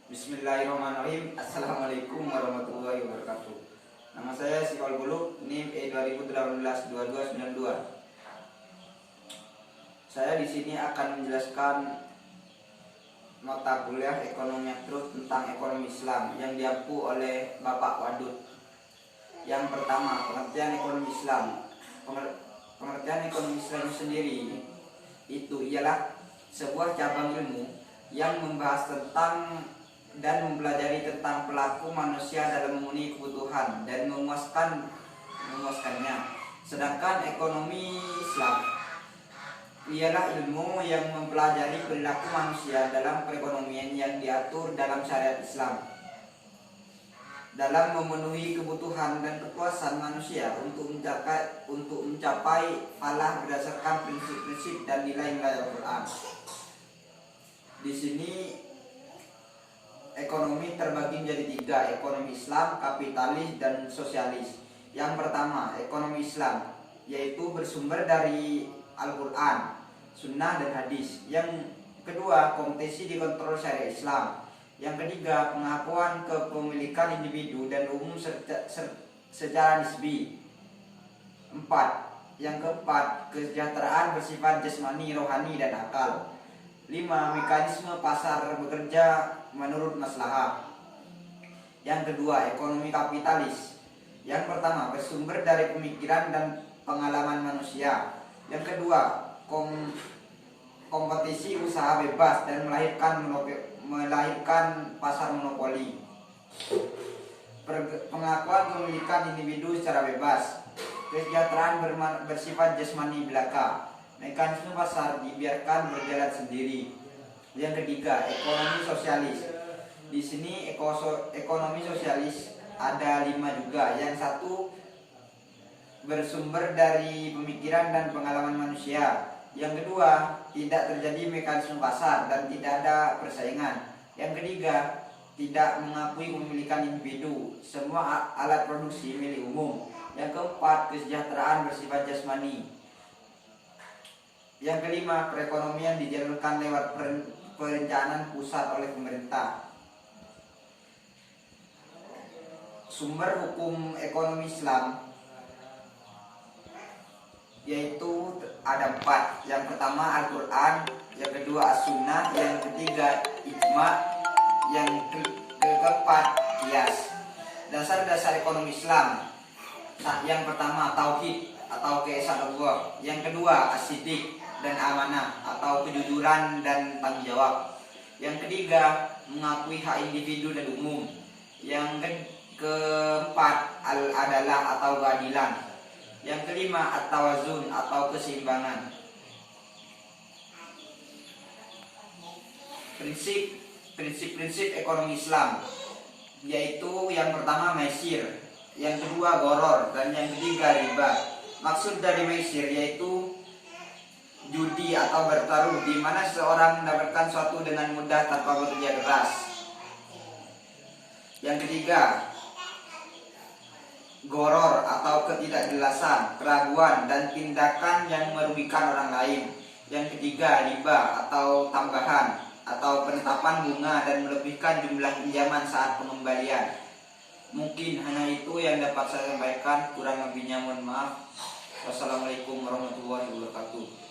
Bismillahirrahmanirrahim. Assalamualaikum warahmatullahi wabarakatuh. Nama saya Sikol Buluk, NIM E2018-2292. Saya di sini akan menjelaskan mata kuliah ekonomi terus tentang ekonomi Islam yang diampu oleh Bapak Wadud. Yang pertama, pengertian ekonomi Islam. Pengertian ekonomi Islam sendiri itu ialah sebuah cabang ilmu yang membahas tentang dan mempelajari tentang pelaku manusia dalam memenuhi kebutuhan dan memuaskannya. Sedangkan ekonomi Islam ialah ilmu yang mempelajari perilaku manusia dalam perekonomian yang diatur dalam syariat Islam dalam memenuhi kebutuhan dan kepuasan manusia untuk mencapai falah berdasarkan prinsip-prinsip dan nilai-nilai Al-Quran. Di sini ekonomi terbagi menjadi tiga: ekonomi Islam, kapitalis, dan sosialis. Yang pertama, ekonomi Islam, yaitu bersumber dari Al-Quran, Sunnah, dan Hadis. Yang kedua, kompetisi dikontrol syariat Islam. Yang ketiga, pengakuan kepemilikan individu dan umum secara nisbi. Yang keempat, kesejahteraan bersifat jasmani, rohani, dan akal. 5. Mekanisme pasar bekerja menurut maslahah. Yang kedua, ekonomi kapitalis. Yang pertama, bersumber dari pemikiran dan pengalaman manusia. Yang kedua, kompetisi usaha bebas dan melahirkan pasar monopoli. Pengakuan kepemilikan individu secara bebas. Kesejahteraan bersifat jasmani belaka. Mekanisme pasar dibiarkan berjalan sendiri. Yang ketiga, ekonomi sosialis. Di sini ekonomi sosialis ada 5 juga. Yang satu, bersumber dari pemikiran dan pengalaman manusia. Yang kedua, tidak terjadi mekanisme pasar dan tidak ada persaingan. Yang ketiga, tidak mengakui kepemilikan individu. Semua alat produksi milik umum. Yang keempat, kesejahteraan bersifat jasmani. Yang kelima, perekonomian dijalankan lewat perencanaan pusat oleh pemerintah. Sumber hukum ekonomi Islam yaitu ada 4. Yang pertama Al-Quran, yang kedua As-Sunnah, yang ketiga Ijma, yang keempat Qiyas. Dasar-dasar ekonomi Islam. Yang pertama Tauhid atau keesaan Allah. Yang kedua As-Siddiq dan amanah atau kejujuran dan tanggung jawab. Yang ketiga, mengakui hak individu dan umum. Yang keempat, al-adalah atau keadilan. Yang kelima, at-tawazun atau keseimbangan. Prinsip-prinsip ekonomi Islam yaitu yang pertama maisir, yang kedua goror, dan yang ketiga riba. Maksud dari maisir yaitu judi atau bertaruh, di mana seorang mendapatkan suatu dengan mudah tanpa bekerja keras. Yang ketiga, goror atau ketidakjelasan, keraguan, dan tindakan yang merugikan orang lain. Yang ketiga, riba atau tambahan atau penetapan bunga dan melebihkan jumlah pinjaman saat pengembalian. Mungkin hanya itu yang dapat saya sampaikan, kurang lebihnya mohon maaf. Wassalamualaikum warahmatullahi wabarakatuh.